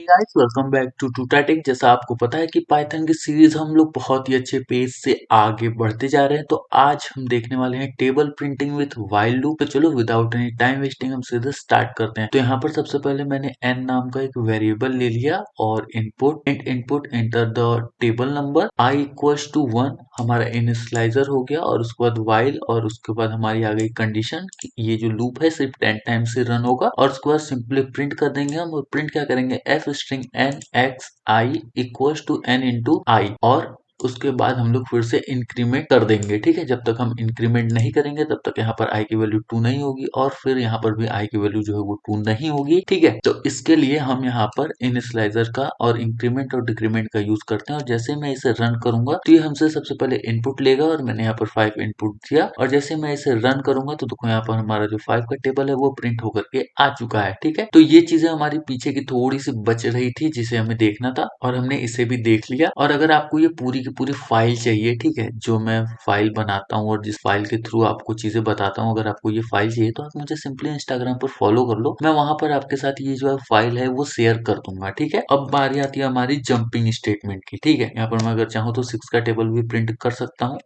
Guys welcome back to टूटाटेक। जैसा आपको पता है कि पाइथन की सीरीज हम लोग बहुत ही अच्छे पेज से आगे बढ़ते जा रहे हैं, तो आज हम देखने वाले हैं table printing with while loop. तो चलो विदाउट एनी टाइम वेस्टिंग हम सीधे स्टार्ट करते हैं। तो यहाँ पर सबसे पहले मैंने n नाम का एक वेरिएबल ले लिया और input enter the table number i equals to 1 हमारा इनिशियलाइजर हो गया, और उसके बाद व्हाइल, और उसके बाद हमारी आ गई कंडीशन कि ये जो लूप है सिर्फ 10 टाइम से रन होगा, और उसके बाद सिंपली प्रिंट कर देंगे हम। और प्रिंट क्या करेंगे, F string N X I equals to N into I, और उसके बाद हम लोग फिर से इंक्रीमेंट कर देंगे। ठीक है, जब तक हम इंक्रीमेंट नहीं करेंगे तब तक यहाँ पर आई की वैल्यू 2 नहीं होगी, और फिर यहाँ पर भी आई की वैल्यू जो है वो 2 नहीं होगी। ठीक है, तो इसके लिए हम यहाँ पर इनिशियलाइजर का और इंक्रीमेंट और डिक्रीमेंट का यूज करते हैं। और जैसे मैं इसे रन करूंगा तो ये हमसे सबसे पहले इनपुट लेगा, और मैंने यहाँ पर 5 इनपुट दिया, और जैसे मैं इसे रन करूंगा तो देखो यहाँ पर हमारा जो 5 का टेबल है वो प्रिंट होकर के आ चुका है। ठीक है, तो ये चीजें हमारी पीछे की थोड़ी सी बच रही थी जिसे हमें देखना था, और हमने इसे भी देख लिया। और अगर आपको ये पूरी की पूरी फाइल चाहिए, ठीक है, जो मैं फाइल बनाता हूँ और जिस फाइल के थ्रू आपको चीजें बताता हूँ, अगर आपको ये फाइल चाहिए तो आप मुझे सिंपली इंस्टाग्राम पर फॉलो कर लो। मैं वहां पर आपके साथ ये जो फाइल है वो शेयर कर दूंगा। ठीक है, अब बारी आती है हमारी जंपिंग स्टेटमेंट की। ठीक है, यहाँ पर मैं अगर चाहूँ तो 6 का टेबल भी प्रिंट कर सकता हूँ।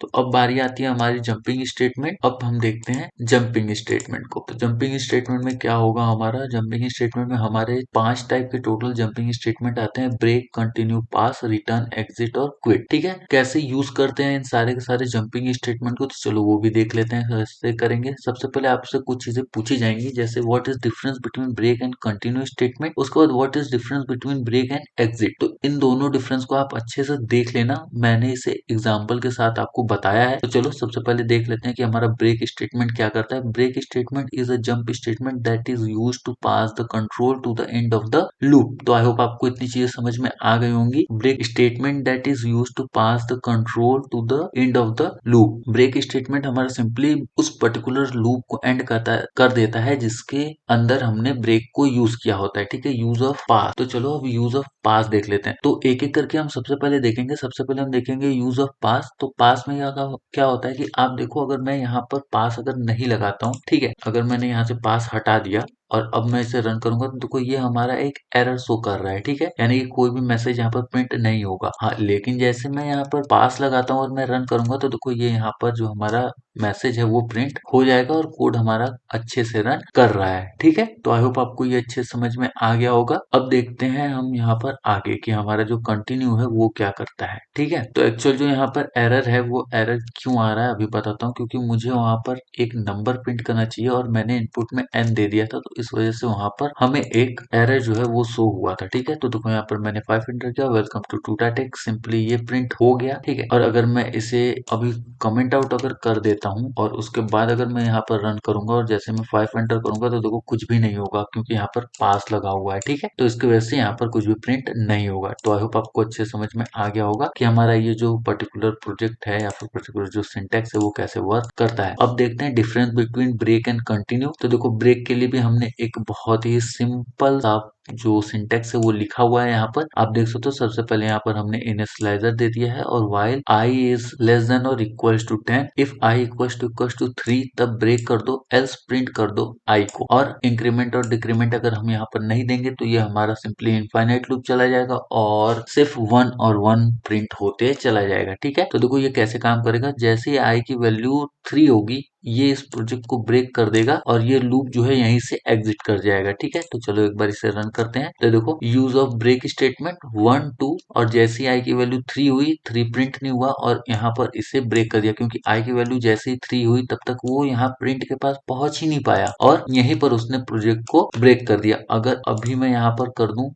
तो अब बारी आती है हमारी जंपिंग स्टेटमेंट। अब हम देखते हैं जंपिंग स्टेटमेंट को। तो जंपिंग स्टेटमेंट में क्या होगा, हमारा जंपिंग स्टेटमेंट में हमारे 5 टाइप के टोटल जंपिंग स्टेटमेंट आते हैं: ब्रेक, कंटिन्यू, पास, रिटर्न, एग्जिट और क्विट। ठीक है, कैसे यूज करते हैं इन सारे के सारे जंपिंग स्टेटमेंट को, तो चलो वो भी देख लेते हैं। कैसे करेंगे, सबसे पहले आपसे कुछ चीजें पूछी जाएंगी, जैसे what is difference between break and continue statement, उसके बाद what is difference between break and exit. तो इन दोनों डिफरेंस को आप अच्छे से देख लेना, मैंने इसे एग्जाम्पल के साथ आपको बताया है। तो चलो सबसे पहले देख लेते हैं कि हमारा ब्रेक स्टेटमेंट क्या करता है। Break statement is a jump statement that is used to pass the control to the end of the loop. तो आई होप आपको इतनी चीजें समझ में आ गई होंगी। Break statement that is used to pass the control to the end of the loop. Break statement हमारा सिंपली उस पर्टिकुलर लूप को एंड कर देता है जिसके अंदर हमने ब्रेक को यूज किया होता है। ठीक है, यूज ऑफ पास। तो चलो अब यूज ऑफ पास देख लेते हैं। तो एक एक करके हम सबसे पहले देखेंगे। सबसे पहले हम देखेंगे यूज ऑफ पास। तो पास में क्या होता है कि आप देखो, अगर मैं यहाँ पर पास अगर नहीं लगाता हूँ, ठीक है, अगर मैंने यहाँ से पास हटा दिया और अब मैं इसे रन करूंगा तो देखो ये हमारा एक एरर शो कर रहा है। ठीक है, यानी कि कोई भी मैसेज यहाँ पर प्रिंट नहीं होगा। हाँ, लेकिन जैसे मैं यहाँ पर पास लगाता हूँ और मैं रन करूंगा तो देखो ये यहाँ पर जो हमारा मैसेज है वो प्रिंट हो जाएगा, और कोड हमारा अच्छे से रन कर रहा है। ठीक है, तो आई होप आपको ये अच्छे समझ में आ गया होगा। अब देखते हैं हम यहाँ पर आगे कि हमारा जो कंटिन्यू है वो क्या करता है। ठीक है, तो एक्चुअल जो यहाँ पर एरर है वो एरर क्यों आ रहा है अभी बताता हूँ। क्योंकि मुझे वहां पर एक नंबर प्रिंट करना चाहिए और मैंने इनपुट में n दे दिया था, तो इस वजह से वहां पर हमें एक एरर जो है वो शो हुआ था। ठीक है, तो देखो यहाँ पर मैंने 5 एंटर किया, वेलकम टू टूटाटेक, सिंपली ये प्रिंट हो गया। ठीक है, और अगर मैं इसे अभी कमेंट आउट अगर कर देता हूँ और उसके बाद अगर मैं यहाँ पर रन करूंगा और जैसे मैं 5 एंटर करूंगा तो देखो कुछ भी नहीं होगा, क्योंकि यहाँ पर पास लगा हुआ है। ठीक है, तो इसकी वजह से यहाँ पर कुछ भी प्रिंट नहीं होगा। तो आई होप आपको अच्छे समझ में आ गया होगा कि हमारा ये जो पर्टिकुलर प्रोजेक्ट है या फिर पर्टिकुलर जो सिंटेक्स है वो कैसे वर्क करता है। अब देखते हैं difference between break and continue. तो देखो ब्रेक के लिए भी हमने एक बहुत ही सिंपल सा जो सिंटेक्स है वो लिखा हुआ है। यहाँ पर आप देख सकते हो, सबसे पहले यहाँ पर हमने इनिशियलाइजर दे दिया है, और while I is less than or equals to 10, if I equals to 3 तब ब्रेक कर दो, एल्स प्रिंट कर दो आई को। और इंक्रीमेंट और डिक्रीमेंट अगर हम यहाँ पर नहीं देंगे तो ये हमारा सिंपली इनफाइनाइट लूप चला जाएगा और सिर्फ 1 और 1 प्रिंट होते चला जाएगा। ठीक है, तो देखो ये कैसे काम करेगा। जैसे ही आई की वैल्यू 3 होगी ये इस प्रोजेक्ट को ब्रेक कर देगा और ये लूप जो है यहीं से एग्जिट कर जाएगा। ठीक है, तो चलो एक बार इसे रन करते हैं। तो देखो यूज ऑफ ब्रेक स्टेटमेंट 1 2, और जैसे ही आई की वैल्यू 3 हुई, 3 प्रिंट नहीं हुआ और यहाँ पर इसे ब्रेक कर दिया, क्योंकि आई की वैल्यू जैसे ही 3 हुई तब तक वो यहाँ प्रिंट के पास पहुंच ही नहीं पाया, और यहीं पर उसने प्रोजेक्ट को ब्रेक कर दिया। अगर अभी मैं यहाँ पर कर दूं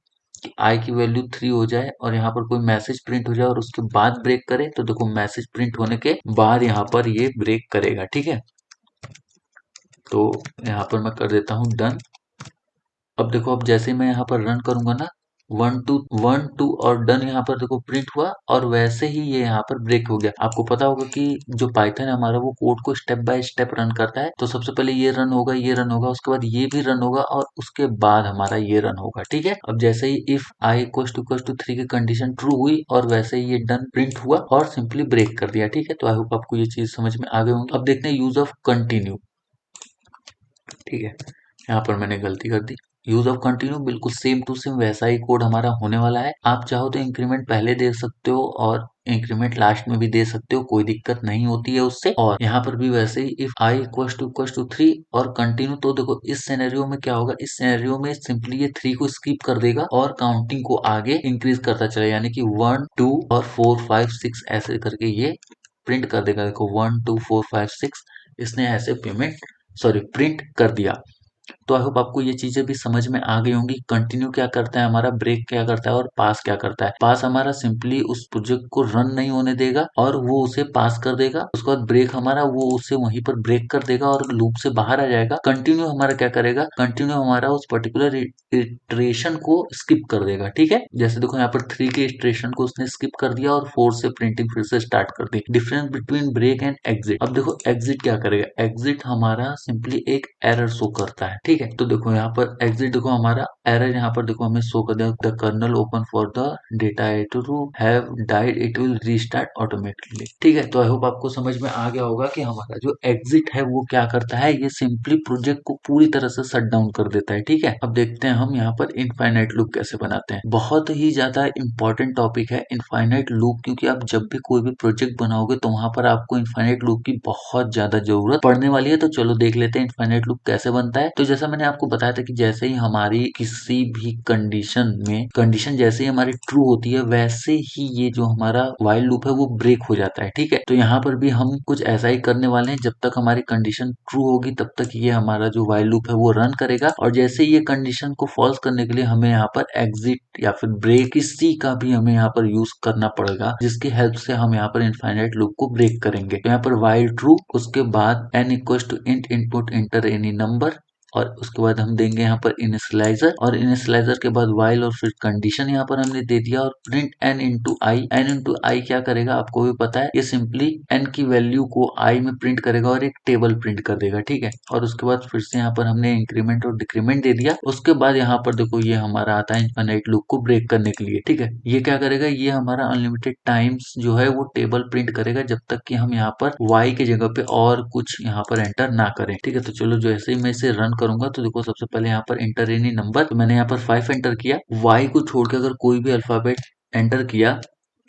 कि आई की वैल्यू 3 हो जाए और यहाँ पर कोई मैसेज प्रिंट हो जाए और उसके बाद ब्रेक करे, तो देखो मैसेज प्रिंट होने के बाद यहाँ पर ये ब्रेक करेगा। ठीक है, तो यहाँ पर मैं कर देता हूँ डन। अब देखो, अब जैसे मैं यहाँ पर रन करूंगा ना, 1 2 और डन यहाँ पर देखो प्रिंट हुआ, और वैसे ही ये यहाँ पर ब्रेक हो गया। आपको पता होगा कि जो पाइथन है हमारा वो कोड को स्टेप बाय स्टेप रन करता है। तो सबसे पहले ये रन होगा, ये रन होगा, उसके बाद ये भी रन होगा, और उसके बाद हमारा ये रन होगा। ठीक है, अब जैसे ही इफ आई इक्वल टू 3 की कंडीशन ट्रू हुई और वैसे ही ये डन प्रिंट हुआ और सिंपली ब्रेक कर दिया। ठीक है, तो आई होप आपको ये चीज समझ में आ गई होंगी। अब देखते हैं यूज ऑफ कंटिन्यू। ठीक है, यहाँ पर मैंने गलती कर दी। यूज ऑफ कंटिन्यू बिल्कुल सेम टू सेम वैसा ही कोड हमारा होने वाला है। आप चाहो तो इंक्रीमेंट पहले दे सकते हो और इंक्रीमेंट लास्ट में भी दे सकते हो, कोई दिक्कत नहीं होती है उससे। और यहाँ पर भी वैसे ही इफ आई इक्वल टू 3 और कंटिन्यू, तो देखो इस सिनेरियो में क्या होगा, इस सिनेरियो में सिंपली ये 3 को स्किप कर देगा और काउंटिंग को आगे इंक्रीज करता चले, यानी कि 1 2 और 4 5 6 ऐसे करके ये प्रिंट कर देगा। देखो 1 2 4 5 6 इसने ऐसे प्रिंट कर दिया। तो आई होप आपको ये चीजें भी समझ में आ गई होंगी। कंटिन्यू क्या करता है हमारा, ब्रेक क्या करता है और पास क्या करता है। पास हमारा सिंपली उस प्रोजेक्ट को रन नहीं होने देगा और वो उसे पास कर देगा। उसके बाद ब्रेक हमारा वो उसे वहीं पर ब्रेक कर देगा और लूप से बाहर आ जाएगा। कंटिन्यू हमारा क्या करेगा, कंटिन्यू हमारा उस पर्टिकुलर इटरेशन को स्किप कर देगा। ठीक है, जैसे देखो यहाँ पर 3 के इटरेशन को उसने स्किप कर दिया और 4 से प्रिंटिंग फिर से स्टार्ट कर दी। Difference between break and exit. अब देखो एग्जिट क्या करेगा, एग्जिट हमारा सिंपली एक एरर शो करता है। ठीक है, तो देखो यहाँ पर एग्जिट, देखो हमारा एरर यहाँ पर देखो हमें शो कर दिया, the kernel open for the data to have died, it will restart automatically. ठीक है, तो आई होप आपको समझ में आ गया होगा कि हमारा जो एग्जिट है वो क्या करता है, ये सिंपली प्रोजेक्ट को पूरी तरह से शट डाउन कर देता है। ठीक है, अब देखते हैं हम यहाँ पर इनफाइनाइट लूप कैसे बनाते हैं। बहुत ही ज्यादा इंपॉर्टेंट टॉपिक है इनफाइनाइट लूप, क्योंकि आप जब भी कोई भी प्रोजेक्ट बनाओगे तो वहां पर आपको इनफाइनाइट लूप की बहुत ज्यादा जरूरत पड़ने वाली है। तो चलो देख लेते हैं इनफाइनाइट लूप कैसे बनता है। तो जैसा मैंने आपको बताया था कि जैसे ही हमारी किसी भी कंडीशन जैसे ही हमारी ट्रू होती है, वैसे ही ये जो हमारा व्हाइल लूप है वो ब्रेक हो जाता है। ठीक है, तो यहाँ पर भी हम कुछ ऐसा ही करने वाले हैं। जब तक हमारी कंडीशन ट्रू होगी तब तक ये हमारा जो व्हाइल लूप है वो रन करेगा, और जैसे ही ये कंडीशन को फॉल्स करने के लिए हमें यहाँ पर एग्जिट या फिर ब्रेक, किसी का भी हमें यहाँ पर यूज करना पड़ेगा, जिसकी हेल्प से हम यहाँ पर इनफाइनाइट लूप को ब्रेक करेंगे। तो यहाँ पर व्हाइल ट्रू, उसके बाद n equals to int input enter any number, और उसके बाद हम देंगे यहाँ पर इनिशियलाइजर, और इनिशियलाइजर के बाद व्हाइल और फिर कंडीशन यहाँ पर हमने दे दिया, और प्रिंट n इंटू आई। एन इंटू आई क्या करेगा आपको भी पता है, ये सिंपली n की वैल्यू को i में प्रिंट करेगा और एक टेबल प्रिंट कर देगा। ठीक है, और उसके बाद फिर से यहाँ पर हमने इंक्रीमेंट और डिक्रीमेंट दे दिया। उसके बाद यहाँ पर देखो ये हमारा आता है इनफाइनाइट लूप को ब्रेक करने के लिए। ठीक है, ये क्या करेगा, ये हमारा अनलिमिटेड टाइम्स जो है वो टेबल प्रिंट करेगा जब तक कि हम यहाँ पर y की जगह पे और कुछ यहाँ पर एंटर ना करें। ठीक है, तो चलो जैसे ही मैं इसे रन करूंगा तो देखो सबसे पहले यहाँ पर एंटर एनी नंबर, तो मैंने यहाँ पर 5 एंटर किया। y को छोड़ के अगर कोई भी अल्फाबेट एंटर किया,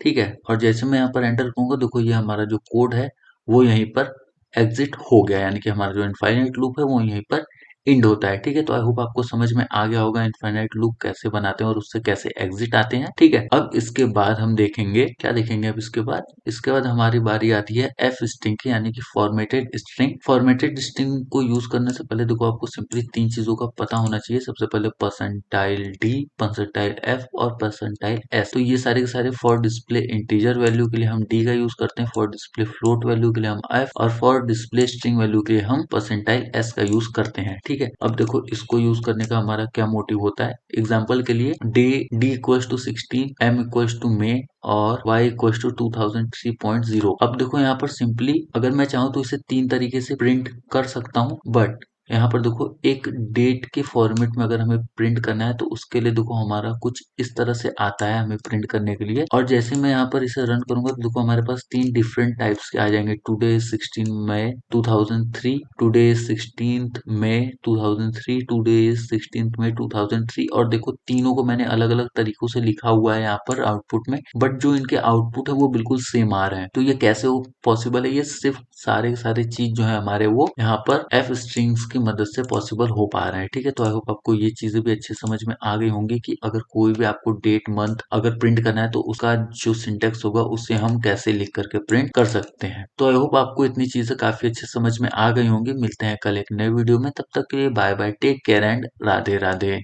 ठीक है, और जैसे मैं यहाँ पर एंटर करूंगा देखो ये हमारा जो कोड है वो यहीं पर एग्जिट हो गया, यानी कि हमारा जो इनफाइनाइट लूप है वो यहीं पर इंड होता है। ठीक है, तो आई होप आपको समझ में आ गया होगा इनफाइनाइट लूप कैसे बनाते हैं और उससे कैसे एग्जिट आते हैं। ठीक है, अब इसके बाद हम देखेंगे क्या देखेंगे। अब इसके बाद हमारी बारी आती है एफ स्ट्रिंग की, यानी कि फॉर्मेटेड स्ट्रिंग। फॉर्मेटेड स्ट्रिंग को यूज करने से पहले देखो आपको सिंपली 3 चीजों का पता होना चाहिए। सबसे पहले परसेंटाइल डी, परसेंटाइल एफ और परसेंटाइल एस। तो ये सारे के सारे फॉर डिस्प्ले इंटीजर वैल्यू के लिए हम डी का यूज करते हैं, फॉर डिस्प्ले फ्लोट वैल्यू के लिए हम एफ, और फॉर डिस्प्ले स्ट्रिंग वैल्यू के लिए हम परसेंटाइल एस का यूज करते हैं। ठीक है, अब देखो इसको यूज करने का हमारा क्या मोटिव होता है। एग्जाम्पल के लिए D equals to 16, M equals to मे और y इक्वल्स टू 2003.0। अब देखो यहाँ पर सिंपली अगर मैं चाहूँ तो इसे 3 तरीके से प्रिंट कर सकता हूँ, बट यहाँ पर देखो एक डेट के फॉर्मेट में अगर हमें प्रिंट करना है तो उसके लिए देखो हमारा कुछ इस तरह से आता है हमें प्रिंट करने के लिए। और जैसे मैं यहाँ पर इसे रन करूंगा तो देखो हमारे पास 3 डिफरेंट टाइप्स के आ जाएंगे। टुडे 16 मई 2003, टुडे 16th मई 2003, टुडे 16th मई 2003, और देखो तीनों को मैंने अलग अलग तरीकों से लिखा हुआ है यहाँ पर आउटपुट में, बट जो इनके आउटपुट है वो बिल्कुल सेम आ रहे हैं। तो ये कैसे पॉसिबल है, ये सिर्फ सारे के सारे चीज जो है हमारे वो यहाँ पर एफ स्ट्रिंग्स की मदद से पॉसिबल हो पा रहे हैं। ठीक है, तो आई होप आपको ये चीजें भी अच्छे समझ में आ गई होंगी कि अगर कोई भी आपको डेट मंथ अगर प्रिंट करना है तो उसका जो सिंटेक्स होगा उसे हम कैसे लिख करके प्रिंट कर सकते हैं। तो आई होप आपको इतनी चीजें काफी अच्छे समझ में आ गई होंगी। मिलते हैं कल एक नए वीडियो में, तब तक के लिए bye bye, take care and Radhe Radhe.